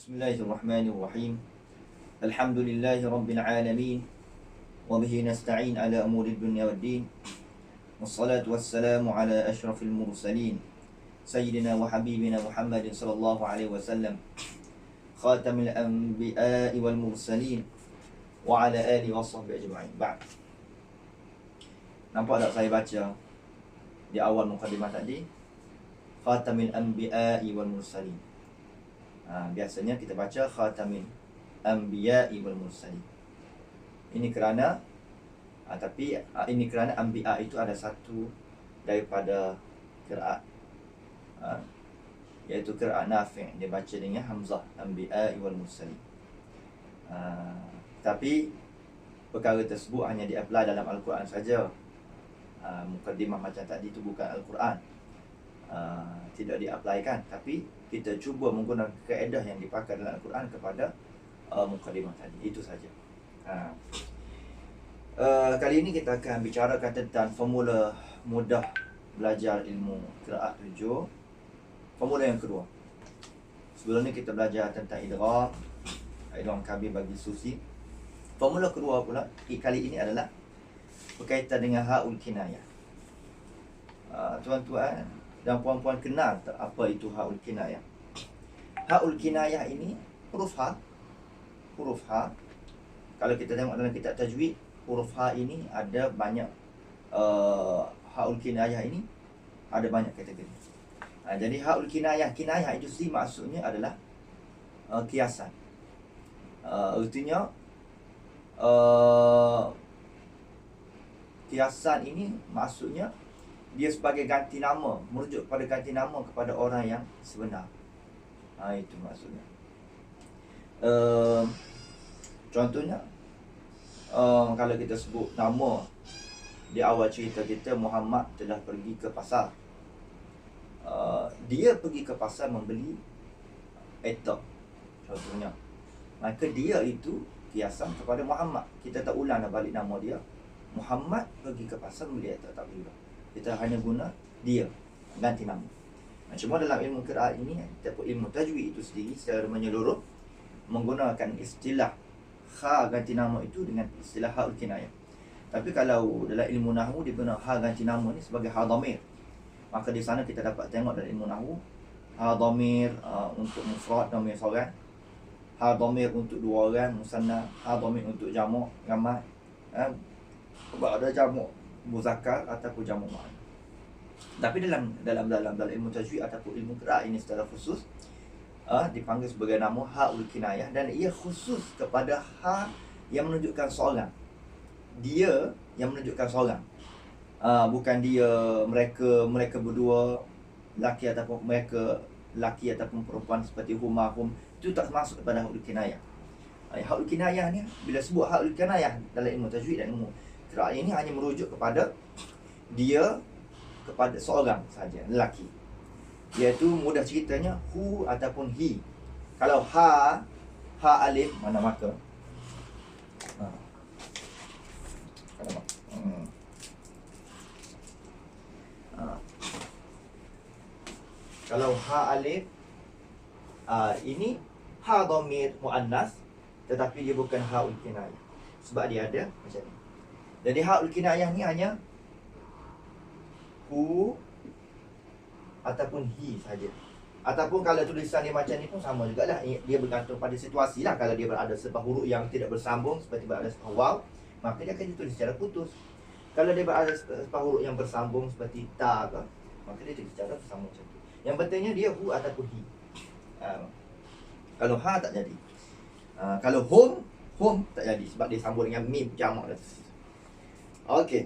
Bismillahirrahmanirrahim. Alhamdulillahi rabbil alamin. Wa bihi nasta'in ala umuri dunya waddin. Wassalatu wassalamu ala asyrafil mursalin Sayyidina wa habibina Muhammadin sallallahu alaihi wasallam, khatamil anbiya'i wal mursalin, wa ala alihi wa sahbihi ajma'in. Ba'd. Nampak tak saya baca di awal mukadimah tadi, khatamil anbiya'i wal mursalin. Biasanya kita baca khatamil anbiya'i wal mursalin. Ini kerana ini kerana anbiya itu ada satu daripada qiraat, iaitu qiraat Nafi', dia baca dengan hamzah, anbiya'i wal mursalin. Tapi perkara tersebut hanya di-apply dalam Al-Quran saja. Mukadimah macam tadi itu bukan Al-Quran, tidak di-applykan, tapi kita cuba menggunakan kaedah yang dipakai dalam Al-Quran kepada mukadimah tadi. Itu saja. Kali ini kita akan bicarakan tentang formula mudah belajar ilmu qiraat 7. Formula yang kedua. Sebelum ni kita belajar tentang idgham kabir bagi susi. Formula kedua pula kali ini adalah berkaitan dengan ha'ul kinayah. Tuan-tuan dan puan-puan kenal tak apa itu ha'ul kinayah? Ha'ul kinayah ini huruf ha. Kalau kita tengok dalam kitab tajwid, huruf ha ini ada banyak, ha'ul kinayah ini ada banyak kategori. Jadi ha'ul kinayah itu sendiri maksudnya adalah kiasan. Artinya kiasan ini maksudnya dia sebagai ganti nama, merujuk pada ganti nama kepada orang yang sebenar. Itu maksudnya. Contohnya, kalau kita sebut nama di awal cerita kita, Muhammad telah pergi ke pasar. Dia pergi ke pasar membeli etak, contohnya. Maka dia itu kiasan kepada Muhammad. Kita tak ulang dah balik nama dia. Muhammad pergi ke pasar membeli etak, tak boleh. Kita hanya guna dia, ganti nama. Cuma dalam ilmu qiraat ini ataupun ilmu tajwid itu sendiri secara menyeluruh menggunakan istilah ha ganti nama itu dengan istilah ha'ul kinayah. Tapi kalau dalam ilmu nahwu dia guna ha ganti nama ni sebagai ha dhamir. Maka di sana kita dapat tengok dalam ilmu nahwu, ha dhamir untuk mufrad, dhamir seorang, ha dhamir untuk dua orang, musanna, ha dhamir untuk jamak, ramai, ada jamak muzakkar ataupun jamak muannas. Tapi dalam ilmu tajwid ataupun ilmu qiraat ini secara khusus dipanggil sebagai nama ha'ul kinayah, dan ia khusus kepada ha yang menunjukkan seorang. Dia yang menunjukkan seorang. Bukan dia, mereka berdua, laki ataupun perempuan seperti huma, hum. Itu tak masuk kepada ha'ul kinayah. Ha'ul kinayah ni, bila sebut ha'ul kinayah dalam ilmu tajwid dan ilmu qiraat ini hanya merujuk kepada dia, kepada seorang saja, lelaki. Iaitu mudah ceritanya hu ataupun he. Kalau ha alif mana maka. Kalau ha alif, ini ha dhamir muannas, tetapi dia bukan ha'ul kinayah sebab dia ada macam ni. Jadi ha'ul kinayah ni hanya hu ataupun he saja. Ataupun kalau tulisan dia macam ni pun sama jugalah. Dia bergantung pada situasi lah. Kalau dia berada sebuah huruf yang tidak bersambung, seperti berada sebuah waw, maka dia akan ditulis secara putus. Kalau dia berada sebuah huruf yang bersambung seperti ta ke, maka dia tulis secara bersambung macam tu. Yang pentingnya dia hu ataupun he. Kalau ha tak jadi. Kalau hum tak jadi sebab dia sambung dengan mim jamak dah. Okey.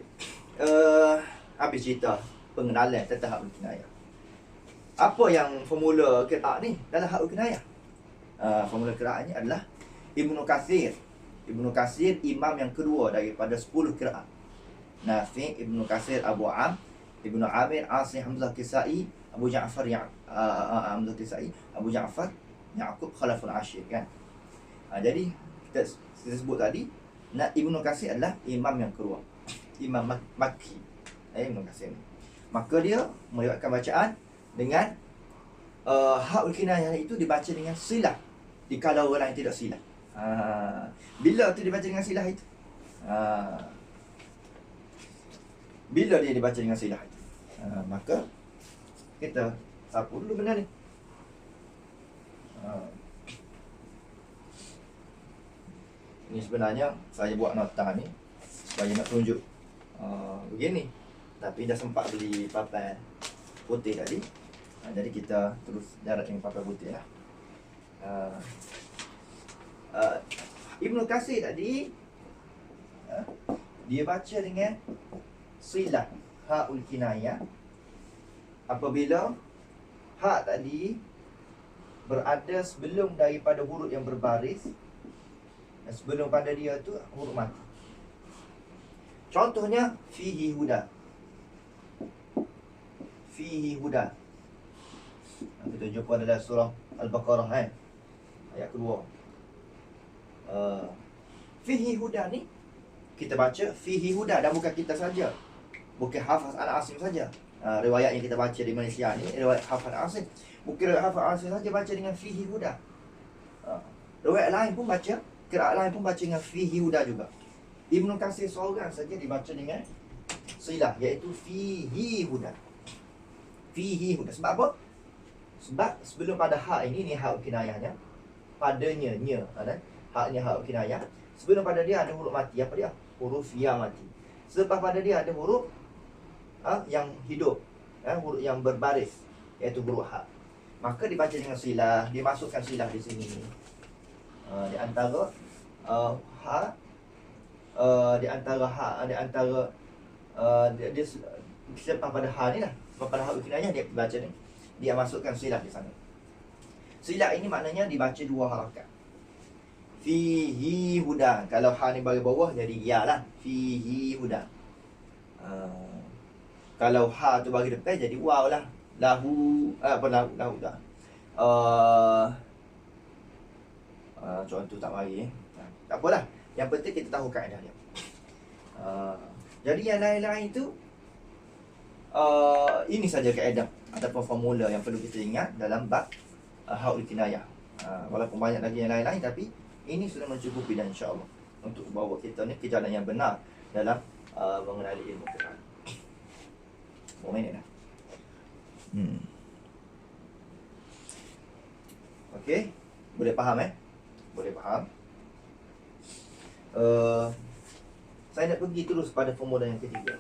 Habis cerita pengenalan tentang ha'ul kinayah. Apa yang formula qiraat ni dalam ha'ul kinayah? Formula qiraatnya adalah Ibnu Katsir. Ibnu Katsir imam yang kedua daripada 10 qiraat. Nafi', Ibnu Katsir, Abu Am, Ibnu Amir, Asim, Hamzah, Kisai, Abu Ja'far, Hamzah, Kisai, Abu Ja'far, Ya'qub, Khalaful Ashir, kan? Jadi kita sebut tadi, Ibnu Katsir adalah imam yang kedua, imam Makki. Ibnu Katsir ni, maka dia meriwayatkan bacaan dengan ha'ul kinayah itu dibaca dengan silah Dikala orang yang tidak silah. Bila tu dibaca dengan silah itu? Bila dia dibaca dengan silah itu? Maka kita sapu dulu benda ni. Ini sebenarnya saya buat nota ni supaya nak tunjuk begini. Tapi dah sempat beli papan putih tadi. Jadi kita terus darat dengan papan putih lah. Ibnu Katsir tadi dia baca dengan silah ha'ul kinayah apabila ha tadi berada sebelum daripada huruf yang berbaris dan sebelum pada dia tu huruf mati. Contohnya fihi huda. Fihi huda. Kita jumpa dalam surah Al-Baqarah ayat kedua. Fihi huda ni kita baca fihi huda, dan bukan kita saja. Bukan Hafaz Al-Asim saja. Riwayat yang kita baca di Malaysia ni riwayat Hafaz Al-Asim. Bukan riwayat Hafaz Al-Asim saja baca dengan fihi huda. Riwayat lain pun baca, qiraat lain pun baca dengan fihi huda juga. Ibnu Katsir seorang saja dibaca dengan silah, iaitu fihi huda. Fihi huda. Sebab apa? Sebab sebelum pada hak ini hak kinayahnya. Padanya nya ada. Haknya hak kinayah. Sebelum pada dia ada huruf mati. Apa dia? Huruf ya mati. Selepas pada dia ada huruf yang hidup, huruf yang berbaris, iaitu huruf hak. Maka dibaca dengan silah. Dia masukkan silah di sini. Di antara ha, di antara ha, di antara dia selepas pada ha ni lah, selepas pada hak kinayah dia baca ni, dia masukkan silah di sana. Silah ini maknanya dibaca dua harakat. Fihi huda. Kalau ha ni bagi bawah jadi ya lah, fihi huda. Kalau ha tu bagi depan jadi waw lah, lahu lahu dah. Contoh tak mari tak apalah. Yang penting kita tahu kaedah dia. Jadi yang lain-lain itu ini saja kaedah ataupun formula yang perlu kita ingat dalam bab ha'ul kinayah. Walaupun banyak lagi yang lain-lain, tapi ini sudah mencukupi dan insya-Allah untuk bawa kita ni ke jalan yang benar dalam mengenali ilmu Quran. Berapa minit dah? Okey, boleh faham Boleh faham. Saya nak pergi terus pada formula yang ketiga.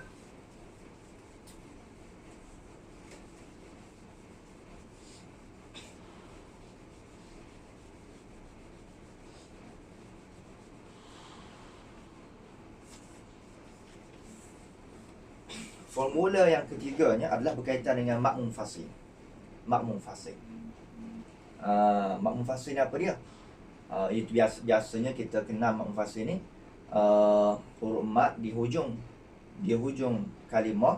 Formula yang ketiganya adalah berkaitan dengan makmum fasil. Makmum fasil. Makmum fasil ni apa dia? Itu biasanya kita kenal makmum fasil ni huruf mat di hujung kalimah.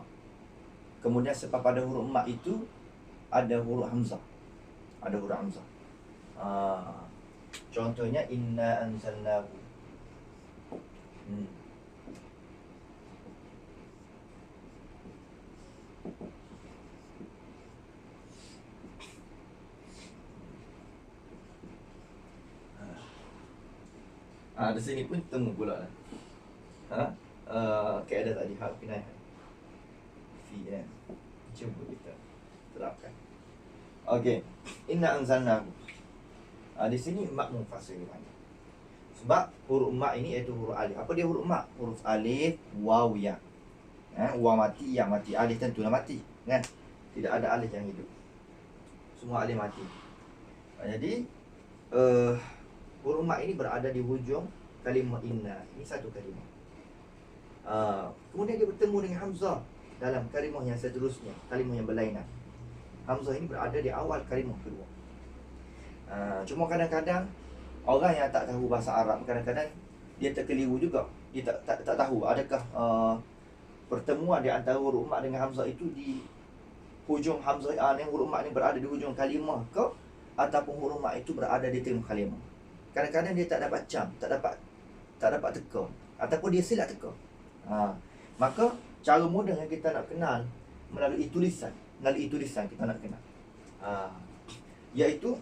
Kemudian selepas pada huruf mat itu ada huruf hamzah. Ada huruf hamzah. Contohnya inna anzalnahu. Di sini pun temu pula lah. Kaedah tadi hak kinayah. Fi cuba kita terapkan. Okey. Inna anzalnahu. Di sini makmum fasil banyak. Sebab huruf mak ini iaitu huruf alif. Apa dia huruf mak? Huruf alif, waw, ya. Waw mati, ya mati. Alif tentulah mati, kan? Tidak ada alif yang hidup. Semua alif mati. Jadi huruf mat ini berada di hujung kalimah inna. Ini satu kalimah. Kemudian dia bertemu dengan hamzah dalam kalimah yang seterusnya, kalimah yang berlainan. Hamzah ini berada di awal kalimah kedua. Cuma kadang-kadang orang yang tak tahu bahasa Arab, kadang-kadang dia terkeliru juga. Dia tak tahu adakah pertemuan di antara huruf mat dengan hamzah itu di hujung hamzah yang huruf mat ini berada di hujung kalimah ke, ataupun huruf mat itu berada di tengah kalimah. Kadang-kadang dia tak dapat jam, tak dapat teka, ataupun dia silap teka. Maka cara mudah yang kita nak kenal melalui tulisan kita nak kenal, iaitu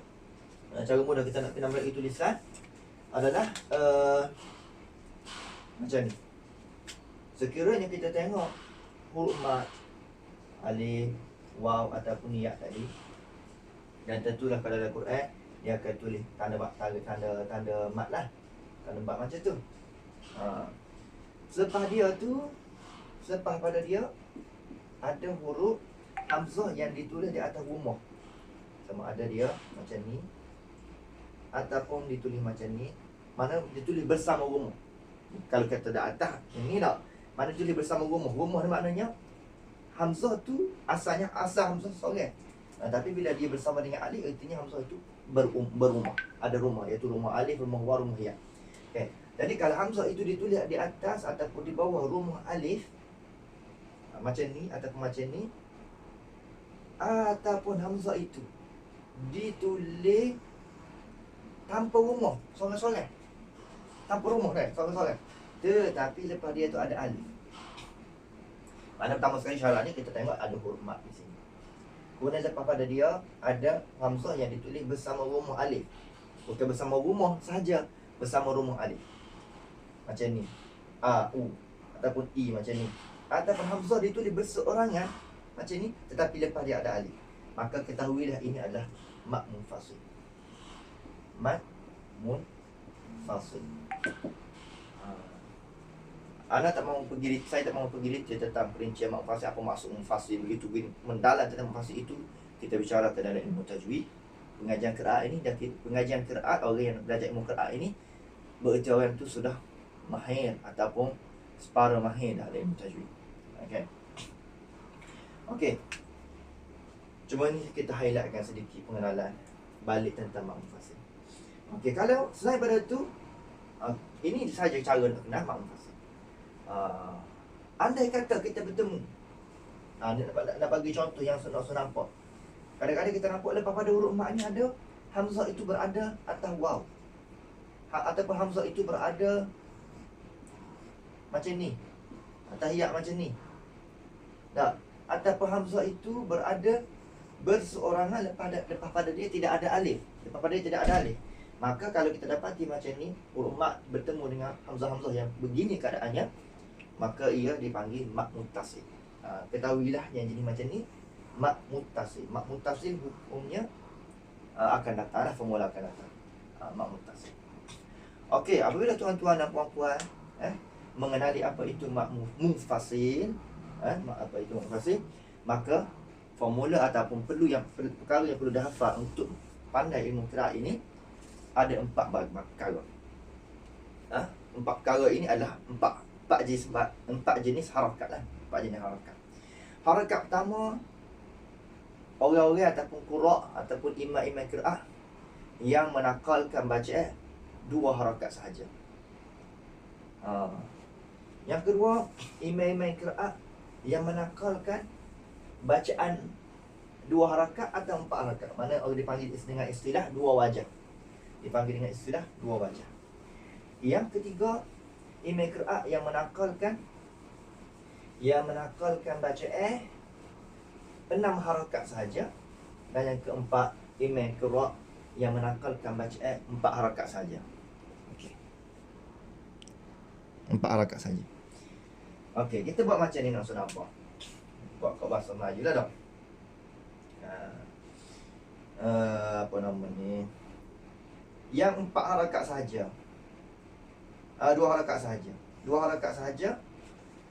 Cara mudah kita nak kenal balik tulisan adalah macam ni. Sekiranya kita tengok huruf mat, alif, waw ataupun ya tadi, dan tentulah kalau dalam Quran dia akan tulis tanda mat lah, tanda mat macam tu. Selepas pada dia ada huruf hamzah yang ditulis di atas rumah, sama ada dia macam ni ataupun ditulis macam ni. Mana ditulis bersama rumah. Kalau kata di atas yang ni tak, mana tulis bersama rumah. Rumah ni maknanya hamzah tu asal hamzah seorang. Tapi bila dia bersama dengan alif, artinya hamzah itu berumah. Ada rumah, iaitu rumah alif, rumah waw, rumah ya. Okay. Jadi kalau hamzah itu ditulis di atas ataupun di bawah rumah alif, macam ni ataupun macam ni, ataupun hamzah itu ditulis tanpa rumah, sorang-sorang, tanpa rumah kan, sorang-sorang, tetapi lepas dia tu ada alif. Mana pertama sekali syaratnya kita tengok ada huruf mat di sini. Kemudian lepas pada dia ada hamzah yang ditulis bersama rumah alif. Bukan bersama rumah sahaja, bersama rumah alif. Macam ni, a, u ataupun i macam ni. Ataupun hamzah ditulis berseorangan macam ni, tetapi lepas dia ada alif. Maka ketahuilah ini adalah mat munfasil. Mat munfasil. Saya tak mahu pergi detail tentang perincian mat munfasil, apa maksud munfasil begitu mendalam tentang munfasil itu kita bicara ke dalam ilmu tajwid. Pengajian qiraat ini, dan pengajian qiraat, orang yang belajar ilmu qiraat ini bererti orang itu sudah mahir ataupun separa mahir dalam ilmu tajwid. Okey. Cuma ni kita highlightkan sedikit pengenalan balik tentang mat munfasil. Okey, kalau selain pada tu, ini sahaja cara nak kenal mat munfasil. Andai kata kita bertemu, nak bagi contoh yang senang nampak. Kadang-kadang kita nampak lepas pada huruf mat ni ada hamzah itu berada atas waw, ataupun hamzah itu berada macam ni, atas ya macam ni. Tak, ataupun hamzah itu berada berseorangan lepas pada dia tidak ada alif. Lepas pada dia tidak ada alif. Maka kalau kita dapati macam ni, huruf mat bertemu dengan hamzah-hamzah yang begini keadaannya, maka ia dipanggil mat muttasil. Ketahuilah yang jadi macam ni mat muttasil. Mat muttasil hukumnya akan datang, formula akan datang. Mat muttasil. Okey, apabila tuan-tuan dan puan-puan mengenali apa itu mat munfasil, apa itu mat munfasil, maka formula ataupun perkara yang perlu dihafal untuk pandai ilmu qiraat ini ada 4 perkara. 4 perkara ini adalah 4 jenis harakat lah. 4 jenis harakat. Harakat pertama, orang-orang ataupun qura' ataupun imam-imam qiraat yang menakalkan bacaan 2 harakat sahaja. Yang kedua, imam-imam qiraat yang menakalkan bacaan 2 harakat atau 4 harakat. Mana orang dipanggil dengan istilah 2 wajah. Dipanggil dengan istilah 2 wajah. Yang ketiga, imam qiraat yang menakalkan bacaan 6 harakat sahaja. Dan yang keempat, imam qiraat yang menakalkan bacaan 4 harakat sahaja. Okey, 4 harakat sahaja. Okey, kita buat macam ni nak nampak. Buat kat bahasa Melayu lah dong. Apa nama ni? Yang 4 harakat sahaja. 2 harakat sahaja. 2 harakat sahaja.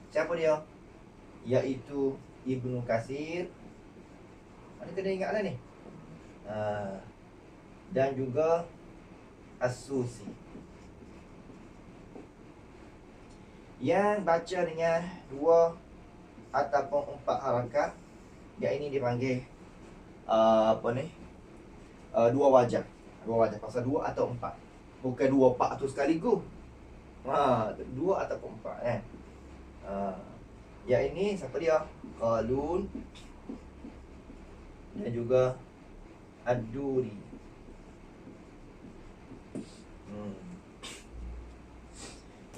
Siapa dia? Iaitu Ibnu Katsir. Mana kena ingat lah ni. Dan juga As-Susi. Yang baca dengan 2 ataupun 4 harakat, yang ini dipanggil 2 wajah. 2 wajah, pasal 2 atau 4. Bukan 2 4 tu sekaligus. 2 ataupun 4 yang ini siapa dia? Qalun dan juga Ad-Duri.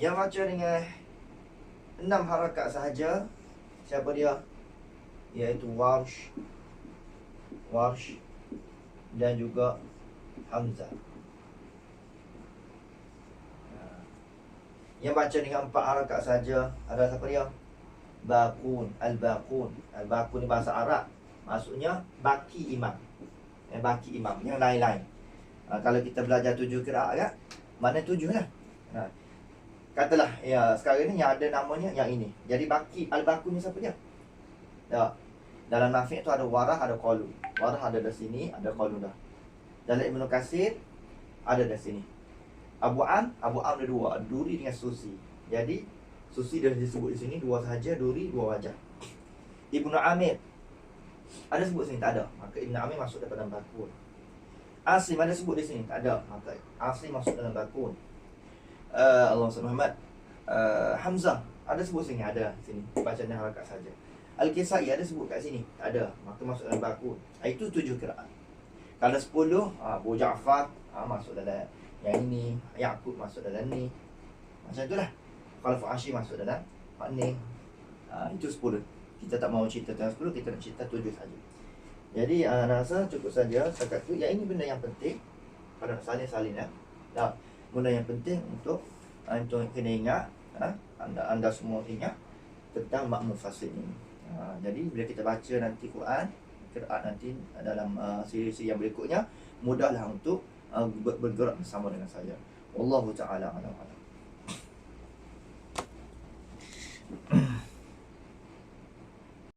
Yang baca dengan 6 harakat sahaja, siapa dia? Iaitu Warsh dan juga Hamzah. Yang baca dengan 4 harakat saja ada siapa dia? Baqun, al-baqun. Al-baqun ni bahasa Arab. Maksudnya baki imam. Baki imam, yang lain-lain. Kalau kita belajar 7 qiraat kan, mana 7 lah. Katalah ya, sekarang ni yang ada namanya yang ini. Jadi baki al-baqun ni siapa dia? Ya. Dalam Nafi' tu ada Warah, ada Qalun. Warah ada di sini, ada Qalun dah. Dalam Ibnu Katsir ada di sini. Abu Am ada 2, Duri dengan Susi. Jadi Susi dah disebut di sini 2 sahaja, Duri 2 wajah. Ibnu Amir ada sebut sini, tak ada. Maka Ibnu Amir masuk dalam Baqun. Asim ada sebut di sini, tak ada. Maka Asim masuk dalam Baqun. Allah Muhammad. Hamzah ada sebut sini, ada sini. Bacaan harakat saja. Al-Kisai ada sebut kat sini, tak ada. Maka masuk dalam Baqun. Itu 7 qiraat. Kalau 10, Abu Ja'far masuk dalam yang ini, Yaqub masuk dalam ni. Macam itulah. Kalau Fu'ashi masuk dalam ni. Itu 10. Kita tak mau cerita tentang 10, kita nak cerita 7 saja. Jadi rasa cukup saja setakat tu. Yang ini benda yang penting pada salin ya. Benda yang penting untuk kena ingat, anda semua ingat tentang makmum fasil ini. Jadi bila kita baca nanti Quran, qiraat nanti dalam siri-siri yang berikutnya, mudahlah untuk bergerak bersama dengan saya. Wallahu ta'ala a'lam.